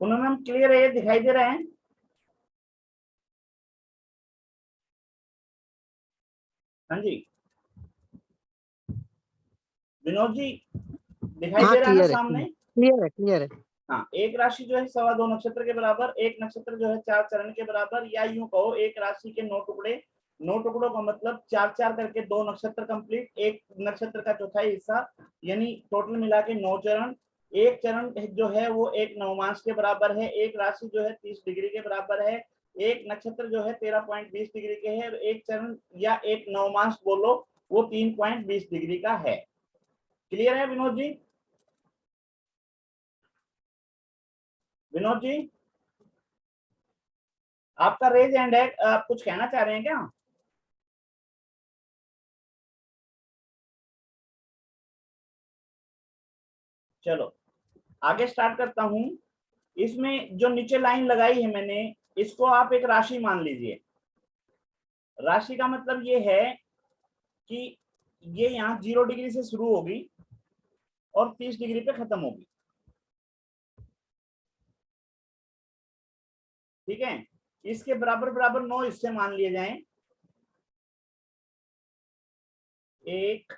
उन्होंने हम क्लियर है, ये दिखाई दे रहे हैं? हाँ जी विनोद जी, दिखाई हाँ दे रहा है ना क्लियर है, सामने? क्लियर है, क्लियर है। हाँ, एक राशि जो है 2.25 नक्षत्र के बराबर, एक नक्षत्र जो है 4 चरण के बराबर, या यूं कहो एक राशि के 9 टुकड़े, 9 टुकड़ों का मतलब 4 करके 2 नक्षत्र कंप्लीट, एक नक्षत्र का चौथाई हिस्सा, यानी टोटल मिला के 9 चरण। एक चरण जो है वो एक नवमांश के बराबर है, एक राशि जो है 30 डिग्री के बराबर है, एक नक्षत्र जो है 13.20 डिग्री के है, एक चरण या एक नवमांश बोलो वो 3.20 डिग्री का है। क्लियर है विनोद जी? विनोद जी आपका रेज हैंड है, आप कुछ कहना चाह रहे हैं क्या? चलो आगे स्टार्ट करता हूं। इसमें जो नीचे लाइन लगाई है मैंने, इसको आप एक राशि मान लीजिए। राशि का मतलब ये है कि ये यहाँ 0 डिग्री से शुरू होगी और 30 डिग्री पे खत्म होगी। ठीक है, इसके बराबर बराबर 9 हिस्से मान लिए जाएं। 1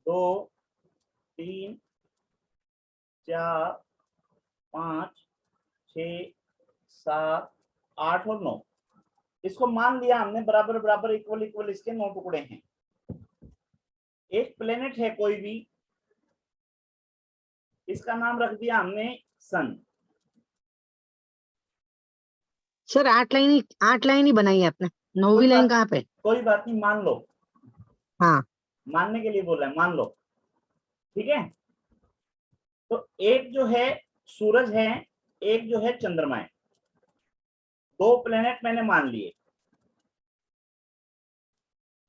2 3 4 5 6 7 8 और 9, इसको मान लिया हमने बराबर बराबर इक्वल इक्वल, इसके 9 टुकड़े हैं। एक प्लेनेट है कोई भी, इसका नाम रख दिया हमने सन। सर 8 लाइन ही बनाई है आपने, 9वीं लाइन कहाँ पे? कोई बात नहीं, मान लो। हाँ मानने के लिए बोला है, मान लो। ठीक है, तो एक जो है सूरज है, एक जो है चंद्रमा है, 2 प्लेनेट मैंने मान लिए।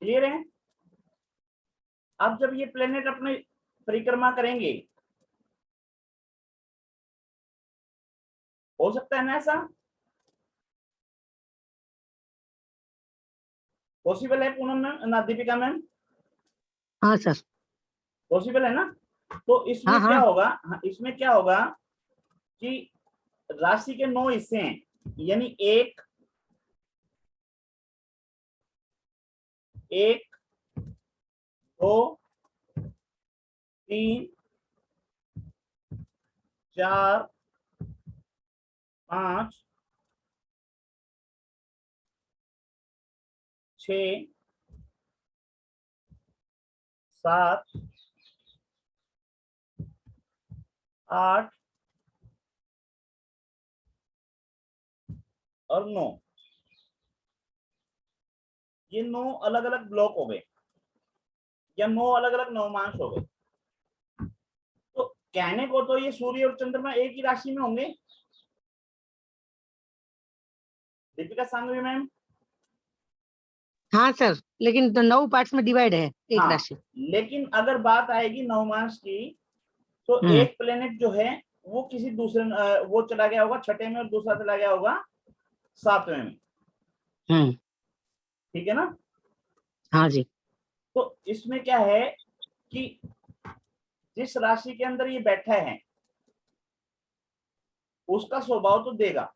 क्लियर है? अब जब ये प्लेनेट अपने परिक्रमा करेंगे, हो सकता है ना ऐसा? पॉसिबल है पूनम मैम, ना दीपिका मैम? हाँ सर। पॉसिबल है ना? तो इसमें हाँ क्या हाँ। होगा, इसमें क्या होगा कि राशि के 9 हिस्से हैं, यानी 1 1 2 3 4 5 6 7 8 और 9, ये 9 अलग अलग ब्लॉक हो गए, या 9 अलग अलग नवमांश हो गए। तो कहने को तो ये सूर्य और चंद्रमा एक ही राशि में होंगे, दीपिका सांगवी मैम। हाँ सर, लेकिन 9 पार्ट्स में डिवाइड है एक हाँ, राशि। लेकिन अगर बात आएगी नवमांश की, तो एक प्लेनेट जो है वो किसी दूसरे वो चला गया होगा छठे में, और दूसरा चला गया होगा 7वें में। ठीक है ना? हाँ जी। तो इसमें क्या है कि जिस राशि के अंदर ये बैठा है उसका स्वभाव तो देगा,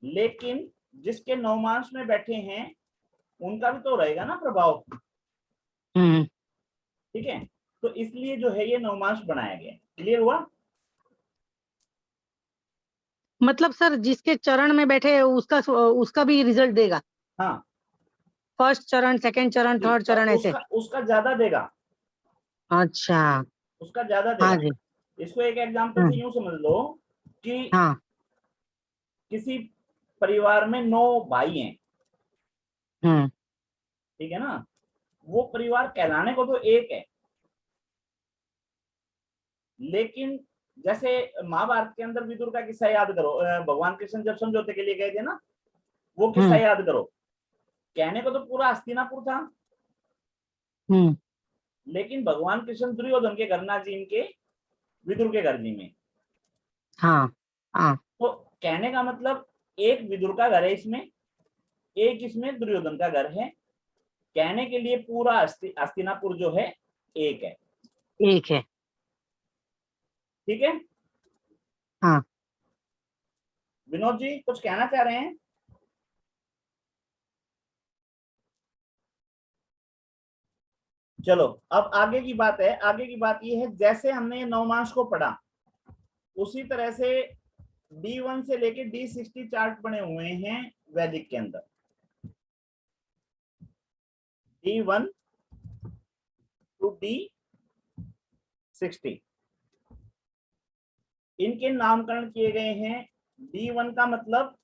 लेकिन जिसके नवमांश में बैठे हैं उनका भी तो रहेगा ना प्रभाव। ठीक है, तो इसलिए जो है ये नवमांश बनाया गया। क्लियर हुआ? मतलब सर जिसके चरण में बैठे उसका भी रिजल्ट देगा? हाँ, फर्स्ट चरण, सेकंड चरण, थर्ड चरण, ऐसे? उसका ज्यादा देगा, अच्छा। उसका ज्यादा हाँ देगा। जी। इसको एक एग्जांपल से यूं समझ लो कि हाँ। किसी परिवार में 9 भाई हैं, हम्म। ठीक है ना? वो परिवार कहलाने को तो एक है, लेकिन जैसे महाभारत के अंदर विदुर का किस्सा याद करो, भगवान कृष्ण जब समझौते के लिए गए थे ना, वो किस्सा याद करो। कहने को तो पूरा हस्तिनापुर था, लेकिन भगवान कृष्ण दुर्योधन के घर ना जी, इनके विदुर के घर जी में। हाँ हाँ। तो कहने का मतलब एक विदुर का घर है इसमें, एक इसमें दुर्योधन का घर है। कहने के लिए पूरा हस्तिनापुर जो है एक है। एक है। ठीक है। हाँ। विनोद जी कुछ कहना चाह रहे हैं? चलो अब आगे की बात है। आगे की बात ये है, जैसे हमने नवमांश को पढ़ा उसी तरह से D1 से लेके D60 चार्ट बने हुए हैं वैदिक के अंदर। D1 टू D60 इनके नामकरण किए गए हैं। D1 का मतलब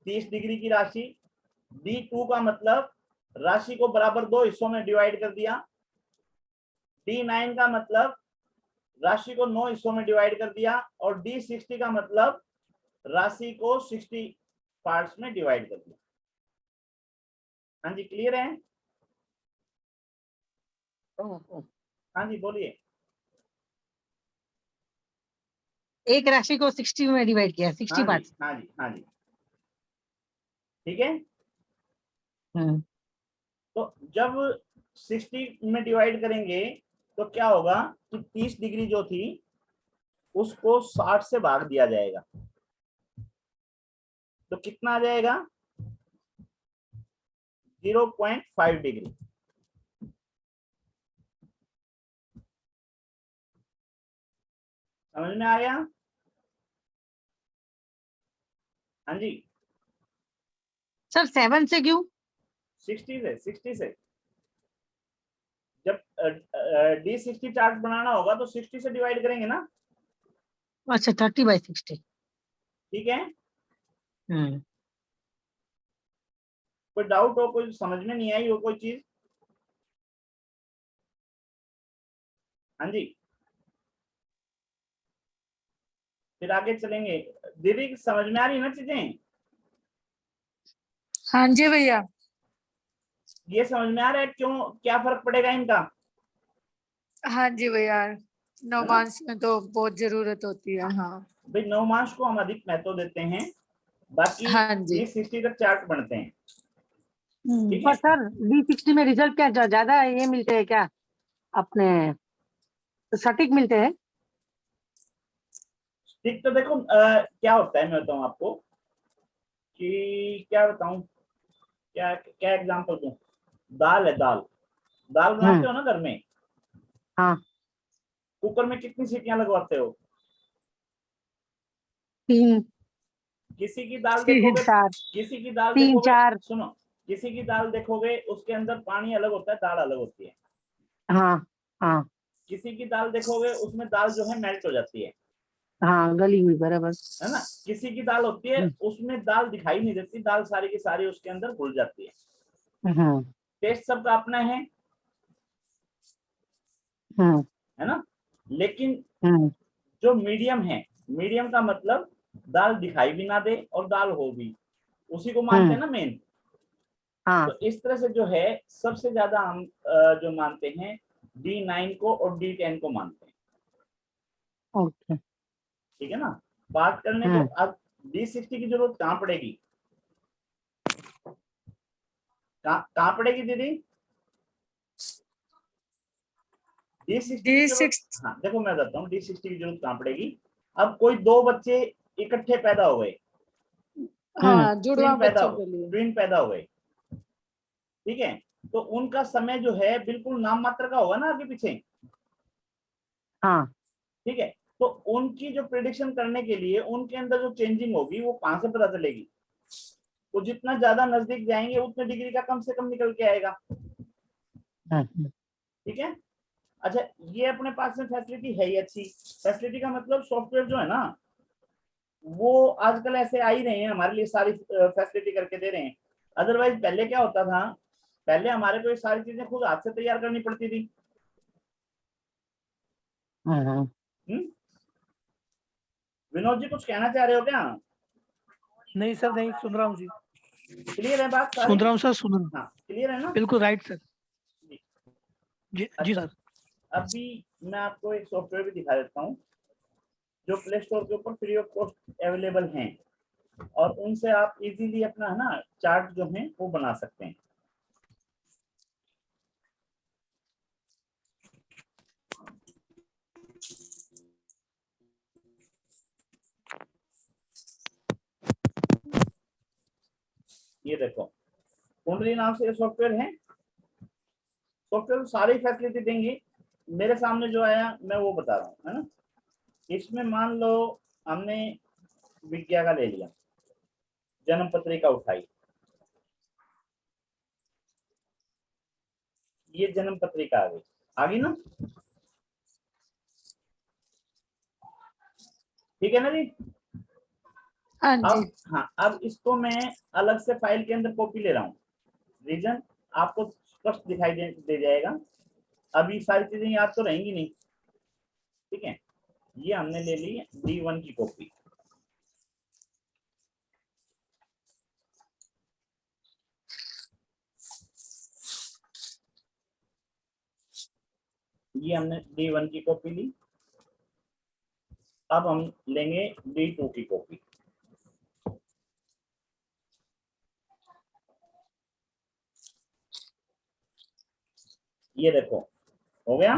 30 डिग्री की राशि, D2 का मतलब राशि को बराबर 2 हिस्सों में डिवाइड कर दिया, D9 का मतलब राशि को 9 हिस्सों में डिवाइड कर दिया, और D60 का मतलब राशि को 60 पार्ट्स में डिवाइड कर दिया। हाँ जी, क्लियर है? हाँ जी बोलिए। एक राशि को 60 में डिवाइड किया, 60 हाँ पार्ट। जी, हाँ जी, हाँ जी, ठीक है। तो जब 60 में डिवाइड करेंगे तो क्या होगा कि 30 डिग्री जो थी उसको 60 से भाग दिया जाएगा, तो कितना आ जाएगा? 0.5 डिग्री। समझ में आ गया? हाँ जी। सर 7 से क्यों? 60 से जब D60 चार्ट बनाना होगा तो 60 से डिवाइड करेंगे ना। अच्छा 30/60। ठीक है। हम्म। कोई डाउट हो, कोई समझ में नहीं आई हो कोई चीज? हाँ जी, फिर आगे चलेंगे। दीदी समझ में आ रही है ना चीजें? हाँ जी भैया। ये समझ में आ रहा है क्यों, क्या फर्क पड़ेगा इनका? हाँ जी भैया, है ना? नवमांश में तो बहुत जरूरत होती है। हाँ भाई नवमांश को हम अधिक महत्व देते हैं, बाकी हाँ जी। D60 तक चार्ट बनते हैं। ठीक पर है। सर D60 में रिजल्ट क्या ज्यादा ये मिलते हैं क्या, अपने सटीक मिलते हैं? ठीक, तो देखो क्या होता है, मैं बताऊं आपको कि क्या बताऊं, क्या क्या एग्जांपल दूं। दाल है, दाल दाल बनाते हो ना घर में, हाँ। कुकर में कितनी सीटियां लगवाते हो? 3 किसी की दाल 3 देखोगे, 4 किसी की दाल 3 देखोगे, 4। सुनो, किसी की दाल देखोगे उसके अंदर पानी अलग होता है, दाल अलग होती है। हाँ हाँ किसी की दाल देखोगे उसमें दाल जो है मेल्ट हो जाती हाँ, गली हुई बराबर। है ना। किसी की दाल होती है उसमें दाल दिखाई नहीं देती, दाल सारी की सारी उसके अंदर घुल जाती है। हम्म टेस्ट सबका अपना हम्म है ना। लेकिन हम्म जो मीडियम है, मीडियम का मतलब दाल दिखाई भी ना दे और दाल हो भी, उसी को मानते हैं ना मेन। हाँ। तो इस तरह से जो है सबसे ज्यादा हम जो मानते हैं D9 को और D10 को मानते हैं। ओके। ठीक है ना। बात करने को अब D60 की जरूरत कहाँ पड़ेगी, कहाँ पड़ेगी दीदी? D60 की जरूरत, D6। हाँ देखो मैं बताता हूँ D60 की जरूरत कहाँ पड़ेगी। अब कोई दो बच्चे इकट्ठे पैदा हो गए, हाँ, जुड़वा ट्विन पैदा बच्चों हो के लिए। ट्विन पैदा हो गए, ठीक है। तो उनका समय जो है बिल्कुल नाम मात्र का होगा ना आगे पीछे। हाँ। ठीक है। तो उनकी जो प्रिडिक्शन करने के लिए उनके अंदर जो चेंजिंग होगी वो कहां से पता चलेगी? वो जितना ज्यादा नजदीक जाएंगे उतने डिग्री का कम से कम निकल के आएगा। ठीक है। अच्छा, ये अपने पास में फैसिलिटी है ही अच्छी। फैसिलिटी का मतलब सॉफ्टवेयर जो है ना, वो आजकल ऐसे आ ही रहे हैं हमारे लिए, सारी फैसिलिटी करके दे रहे हैं। अदरवाइज पहले क्या होता था, पहले हमारे को ये सारी चीजें खुद हाथ से तैयार करनी पड़ती थी। विनोद जी कुछ कहना चाह रहे हो क्या? नहीं सर, नहीं सुन रहा हूँ जी। क्लियर है बात सारी? सुन रहा हूँ सर, सुन रहा हूँ। हाँ क्लियर है ना। बिल्कुल राइट सर। जी। जी अच्छा, सर। अभी मैं आपको एक सॉफ्टवेयर भी दिखा देता हूँ जो प्ले स्टोर के ऊपर फ्री ऑफ कॉस्ट अवेलेबल हैं, और उनसे आप इजीली अपना है ना चार्ट जो है वो बना सकते हैं। ये देखो कुंडली नाम से सॉफ्टवेयर है। सॉफ्टवेयर सारी फैसिलिटी देंगे। मेरे सामने जो आया मैं वो बता रहा हूँ, है ना। इसमें मान लो हमने विज्ञा का ले लिया, जन्म पत्रिका उठाई, ये जन्म पत्रिका आ गई ना, ठीक है ना जी। हाँ जी। अब हाँ, अब इसको मैं अलग से फाइल के अंदर कॉपी ले रहा हूँ। रीजन आपको स्पष्ट दिखाई दे जाएगा। अभी सारी चीजें याद तो रहेंगी नहीं, ठीक है। ये हमने ले ली D1 की कॉपी। ये हमने D1 की कॉपी ली। अब हम लेंगे D2 की कॉपी। ये देखो हो गया।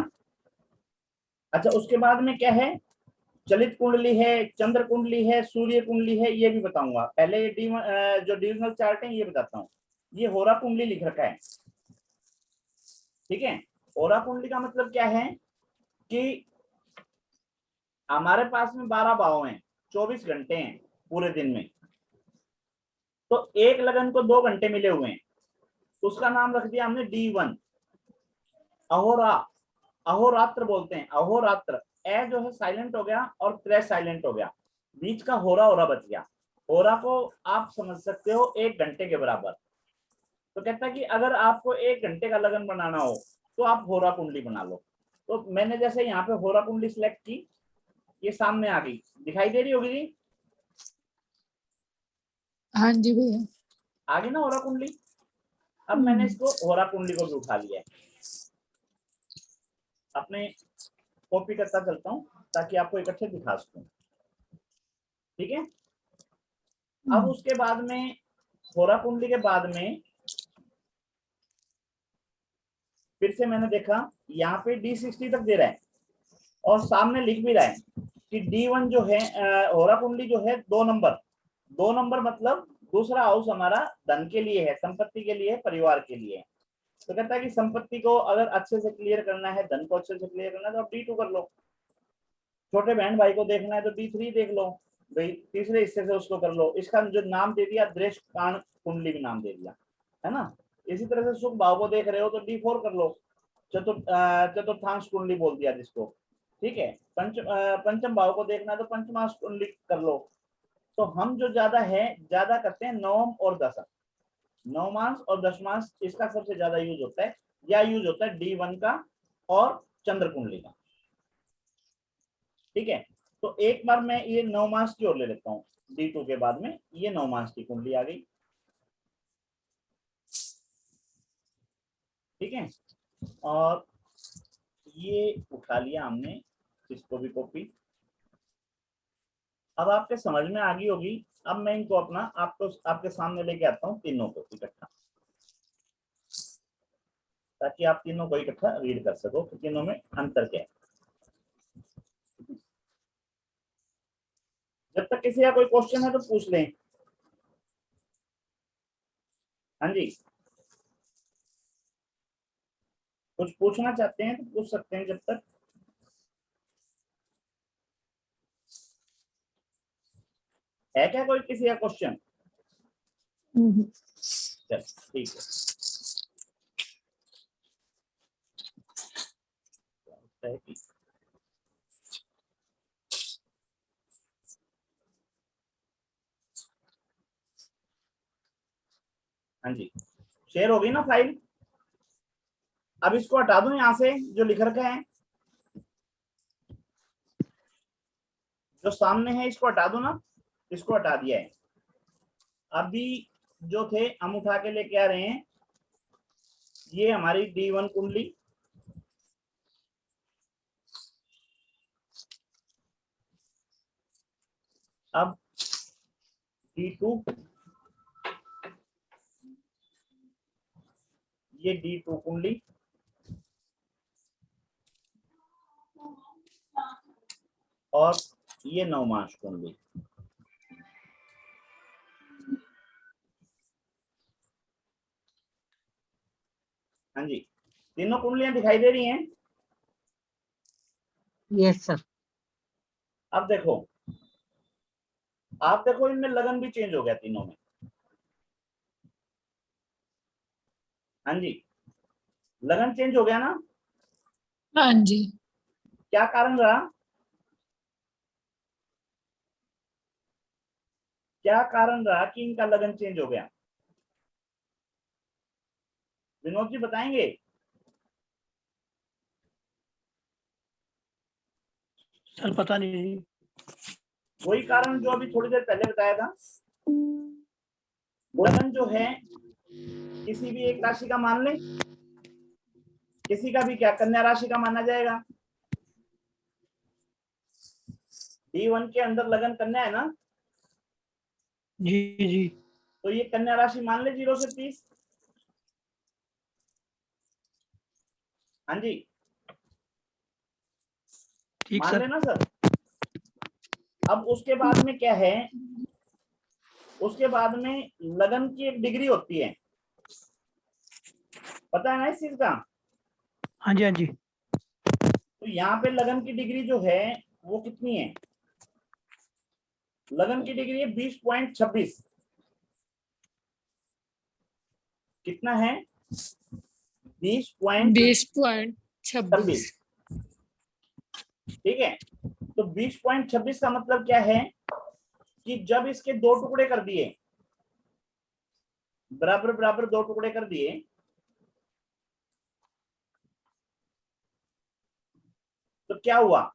अच्छा, उसके बाद में क्या है, चलित कुंडली है, चंद्र कुंडली है, सूर्य कुंडली है, ये भी बताऊंगा। पहले ये जो डिविजनल चार्ट है ये बताता हूँ। ये होरा कुंडली लिख रखा है, ठीक है। होरा कुंडली का मतलब क्या है कि हमारे पास में 12 भाव हैं, 24 घंटे हैं पूरे दिन में। तो एक लगन को 2 घंटे मिले हुए हैं, उसका नाम रख दिया हमने D1। अहोरा, अहोरात्र बोलते हैं, अहोरात्र। ए जो है साइलेंट हो गया और त्रे साइलेंट हो गया, बीच का होरा होरा बच गया। होरा को आप समझ सकते हो 1 घंटे के बराबर। तो कहता है कि अगर आपको 1 घंटे का लगन बनाना हो तो आप होरा कुंडली बना लो। तो मैंने जैसे यहाँ पे होरा कुंडली सिलेक्ट की, ये सामने आ गई, दिखाई दे रही होगी जी। हाँ जी भैया। आ गई ना होरा कुंडली। अब मैंने इसको होरा कुंडली को भी उठा लिया है, अपने कॉपी करता चलता हूँ ताकि आपको इकट्ठे दिखा सकूं, ठीक है। अब उसके बाद में होरा कुंडली के बाद में फिर से मैंने देखा यहाँ पे D60 तक दे रहा है और सामने लिख भी रहा है कि D1 जो है होरा कुंडली जो है 2 नंबर, 2 नंबर मतलब दूसरा हाउस हमारा धन के लिए है, संपत्ति के लिए है, परिवार के लिए है। तो कहता है कि संपत्ति को अगर अच्छे से क्लियर करना है, धन को अच्छे से क्लियर करना है तो आप D2 कर लो। छोटे बहन भाई को देखना है तो D3 देख लो भाई, तीसरे हिस्से से उसको कर लो। इसका जो नाम दे दिया दृष्ट कान कुंडली भी नाम दे दिया, है ना। इसी तरह से सुख भाव को देख रहे हो तो D4 कर लो। चतुर्थांश कुंडली बोल दिया जिसको, ठीक है। पंचम भाव को देखना है तो पंचमांश कुंडली कर लो। तो हम जो ज्यादा करते हैं नवम और दशम, नवमांश और दशमांश, इसका सबसे ज्यादा यूज होता है। या यूज होता है D1 का और चंद्र कुंडली का, ठीक है। तो एक बार मैं ये 9 मास की ओर ले लेता हूँ। D2 के बाद में ये 9 मास की कुंडली आ गई, ठीक है। और ये उठा लिया हमने, इसको भी कॉपी। अब आपके समझ में आ गई होगी। अब मैं इनको अपना आपके सामने लेके आता हूँ तीनों को इकट्ठा, ताकि आप तीनों को इकट्ठा रीड कर सको कि तीनों में अंतर क्या है। जब तक किसी का कोई क्वेश्चन है तो पूछ लें। हाँ जी, कुछ पूछना चाहते हैं तो पूछ सकते हैं जब तक। है क्या कोई किसी का क्वेश्चन? चल ठीक है। हाँ जी, शेयर हो गई ना फाइल। अब इसको हटा दूं यहाँ से जो लिख रखा है, जो सामने है इसको हटा दूं ना, इसको हटा दिया है। अभी जो थे हम उठा के लेके आ रहे हैं, ये हमारी D1 कुंडली, अब D2, ये D2 कुंडली, और ये 9 मास कुंडली। हाँ जी, तीनों कुंडलियां दिखाई दे रही हैं। Yes sir. अब देखो, आप देखो इनमें लगन भी चेंज हो गया तीनों में। हाँ जी, लगन चेंज हो गया ना। हाँ जी। क्या कारण रहा? क्या कारण रहा कि इनका लगन चेंज हो गया? विनोद जी बताएंगे? सर पता नहीं। वही कारण जो अभी थोड़ी देर पहले बताया था। लगन जो है किसी भी एक राशि का मान ले, किसी का भी क्या कन्या राशि का माना जाएगा। D1 के अंदर लगन कन्या है ना, जी जी। तो ये कन्या राशि मान ले 0 से 30। हाँ जी, ठीक मान सर। लेना सर। अब उसके बाद में क्या है, उसके बाद में लगन की एक डिग्री होती है, पता है ना इस चीज का? हाँ जी हाँ जी। तो यहाँ पे लगन की डिग्री जो है वो कितनी है? लगन की डिग्री है 20.26। कितना है? 20.26। 20.26। ठीक है, तो 20.26 का मतलब क्या है कि जब इसके दो टुकड़े कर दिए, बराबर बराबर दो टुकड़े कर दिए, तो क्या हुआ?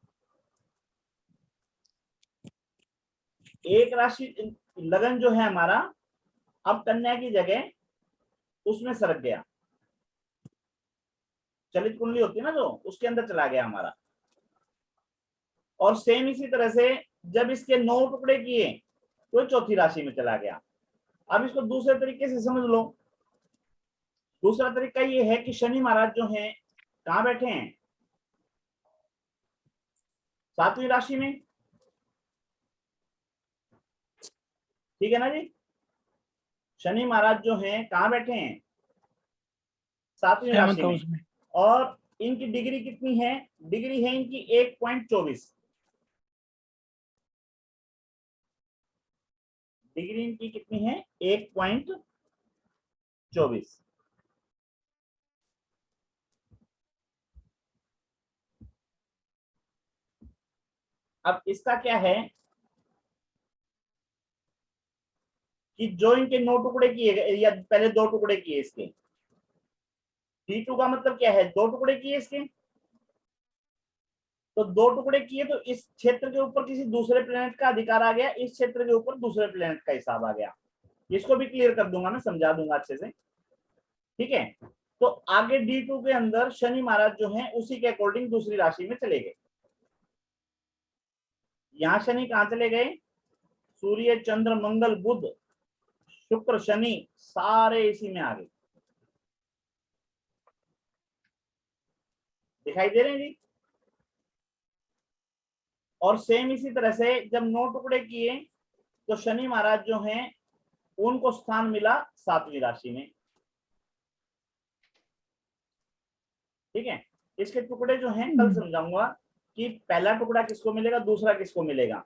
एक राशि लगन जो है हमारा अब कन्या की जगह उसमें सरक गया, चलित कुंडली होती है ना जो, उसके अंदर चला गया हमारा। और सेम इसी तरह से जब इसके 9 टुकड़े किए तो चौथी राशि में चला गया। अब इसको दूसरे तरीके से समझ लो। दूसरा तरीका ये है कि शनि महाराज जो हैं कहां बैठे हैं? 7वीं राशि में। ठीक है ना जी, शनि महाराज जो हैं कहां बैठे हैं? 7वीं राशि 7th में। हाउस में। और इनकी डिग्री कितनी है? डिग्री है इनकी 1.24। डिग्री इनकी कितनी है? 1.24। अब इसका क्या है कि जो इनके 9 टुकड़े किए गए, या पहले 2 टुकड़े किए इसके, D2 का मतलब क्या है? 2 टुकड़े किए इसके, तो 2 टुकड़े किए तो इस क्षेत्र के ऊपर किसी दूसरे प्लेनेट का अधिकार आ गया, इस क्षेत्र के ऊपर दूसरे प्लेनेट का हिसाब आ गया। इसको भी क्लियर कर दूंगा, मैं समझा दूंगा अच्छे से। ठीक है, तो आगे D2 के अंदर शनि महाराज जो हैं उसी के अकॉर्डिंग दूसरी राशि में चले गए। यहां शनि कहां चले गए? सूर्य चंद्र मंगल बुध शुक्र शनि सारे इसी में आ गए। दिखाई दे रहे हैं जी? और सेम इसी तरह से जब 9 टुकड़े किए तो शनि महाराज जो हैं उनको स्थान मिला 7वीं राशि में। ठीक है, इसके टुकड़े जो हैं कल समझाऊंगा कि पहला टुकड़ा किसको मिलेगा, दूसरा किसको मिलेगा।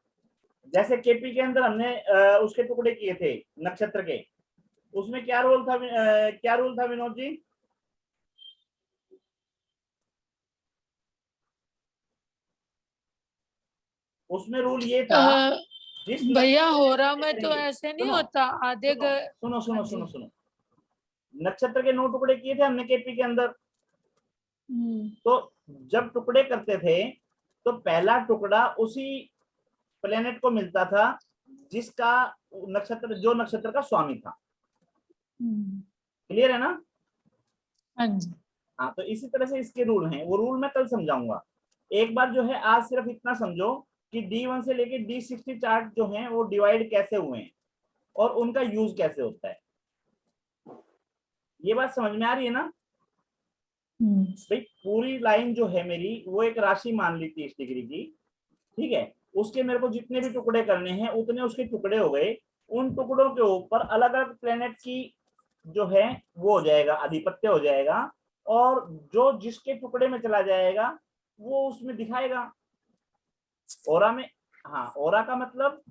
जैसे केपी के अंदर हमने उसके टुकड़े किए थे नक्षत्र के, उसमें क्या रोल था? क्या रोल था विनोद जी? उसमें रूल ये था, जिस भैया नक्षत्र होरा के में तो करेंगे, ऐसे नहीं सुनो होता आधे सुनो सुनो सुनो हाँ जी। सुनो सुनो, नक्षत्र के 9 टुकड़े किए थे हमने केपी के अंदर। तो जब टुकड़े करते थे तो पहला टुकड़ा उसी प्लेनेट को मिलता था जिसका नक्षत्र, जो नक्षत्र का स्वामी था। क्लियर है ना? हाँ जी। हाँ, तो इसी तरह से इसके रूल हैं, वो रूल मैं कल समझाऊंगा। एक बार जो है आज सिर्फ इतना समझो कि D1 से लेके D60 चार्ट जो हैं वो डिवाइड कैसे हुए हैं और उनका यूज कैसे होता है। ये बात समझ में आ रही है ना भाई? पूरी लाइन जो है मेरी वो एक राशि मान ली 30 डिग्री की। ठीक है, उसके मेरे को जितने भी टुकड़े करने हैं उतने उसके टुकड़े हो गए। उन टुकड़ों के ऊपर अलग अलग प्लेनेट की जो है वो हो जाएगा, आधिपत्य हो जाएगा। और जो जिसके टुकड़े में चला जाएगा वो उसमें दिखाएगा। ओरा में, हाँ ओरा का मतलब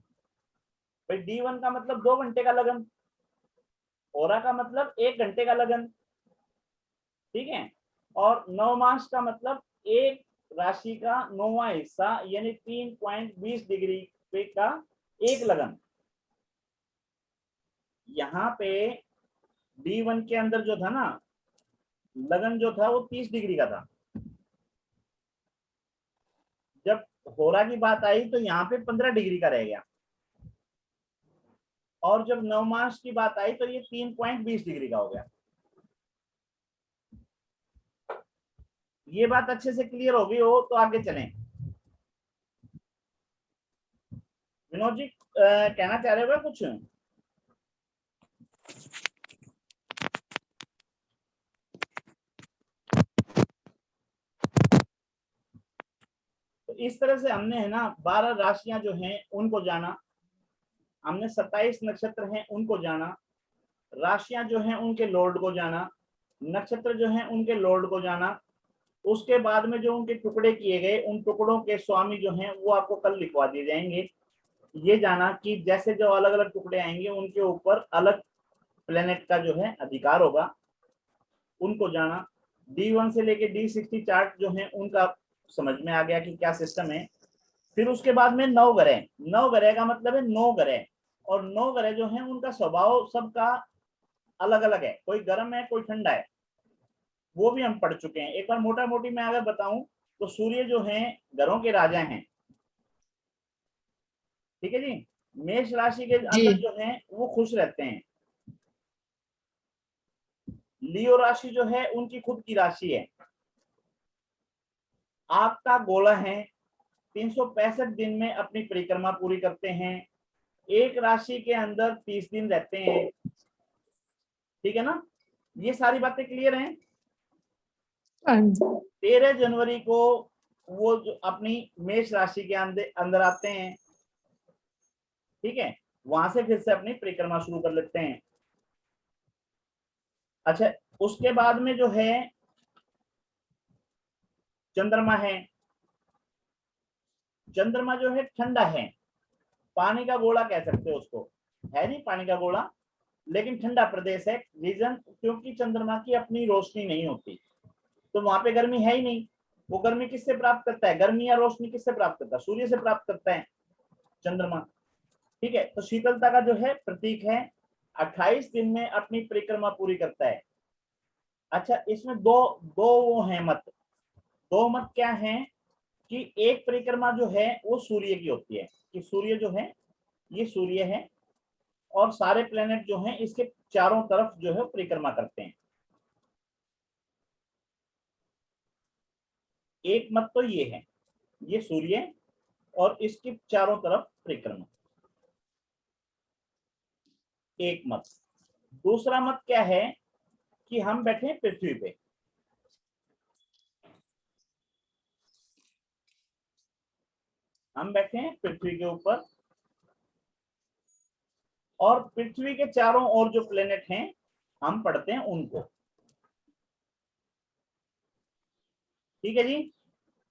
भाई D1 का मतलब 2 घंटे का लगन, ओरा का मतलब 1 घंटे का लगन, ठीक है। और नवमास का मतलब एक राशि का 9वां हिस्सा यानी 3.20 डिग्री पे का एक लगन। यहाँ पे D1 के अंदर जो था ना लगन जो था वो 30 डिग्री का था। जब होरा की बात आई तो यहाँ पे 15 डिग्री का रह गया, और जब नवमास की बात आई तो ये 3.20 डिग्री का हो गया। ये बात अच्छे से क्लियर हो गई हो तो आगे चलें। विनोद जी कहना चाह रहे हो कुछ? तो इस तरह से हमने है ना 12 राशियां जो हैं उनको जाना, हमने 27 नक्षत्र हैं उनको जाना, राशियां जो हैं उनके लॉर्ड को जाना, नक्षत्र जो हैं उनके लॉर्ड को जाना। उसके बाद में जो उनके टुकड़े किए गए उन टुकड़ों के स्वामी जो हैं वो आपको कल लिखवा दिए जाएंगे। ये जाना कि जैसे जो अलग अलग टुकड़े आएंगे उनके ऊपर अलग प्लेनेट का जो है अधिकार होगा, उनको जाना। D1 से लेके D60 चार्ट जो है उनका समझ में आ गया कि क्या सिस्टम है। फिर उसके बाद में 9 ग्रह, 9 ग्रह का मतलब है 9 ग्रह, और 9 ग्रह जो है उनका स्वभाव सबका अलग अलग है, कोई गर्म है कोई ठंडा है, वो भी हम पढ़ चुके हैं। एक बार मोटा मोटी मैं अगर बताऊं तो सूर्य जो है ग्रहों के राजा हैं, ठीक है जी। मेष राशि के जी अंदर जो है वो खुश रहते हैं। लियो राशि जो है उनकी खुद की राशि है। आग का गोला है, 365 दिन में अपनी परिक्रमा पूरी करते हैं, एक राशि के अंदर 30 दिन रहते हैं, ठीक है ना। ये सारी बातें क्लियर हैं। हाँ जी 13 जनवरी को वो जो अपनी मेष राशि के अंदर आते हैं, ठीक है, वहां से फिर से अपनी परिक्रमा शुरू कर लेते हैं। अच्छा, उसके बाद में जो है चंद्रमा है। चंद्रमा जो है ठंडा है, पानी का गोला कह सकते हो उसको, है नहीं पानी का गोला, लेकिन ठंडा प्रदेश है। रीजन क्योंकि चंद्रमा की अपनी रोशनी नहीं होती, तो वहां पे गर्मी है ही नहीं। वो गर्मी किससे प्राप्त करता है, गर्मी या रोशनी किससे प्राप्त करता है, सूर्य से प्राप्त करता है चंद्रमा, ठीक है। तो शीतलता का जो है प्रतीक है, 28 दिन में अपनी परिक्रमा पूरी करता है। अच्छा, इसमें दो दो वो है मत, दो मत क्या है कि एक परिक्रमा जो है वो सूर्य की होती है, कि सूर्य जो है ये सूर्य है और सारे प्लेनेट जो हैं इसके चारों तरफ जो है परिक्रमा करते हैं। एक मत तो ये है, ये सूर्य और इसके चारों तरफ परिक्रमा, एक मत। दूसरा मत क्या है कि हम बैठे पृथ्वी पे, हम बैठे हैं पृथ्वी के ऊपर और पृथ्वी के चारों ओर जो प्लेनेट हैं हम पढ़ते हैं उनको, ठीक है जी।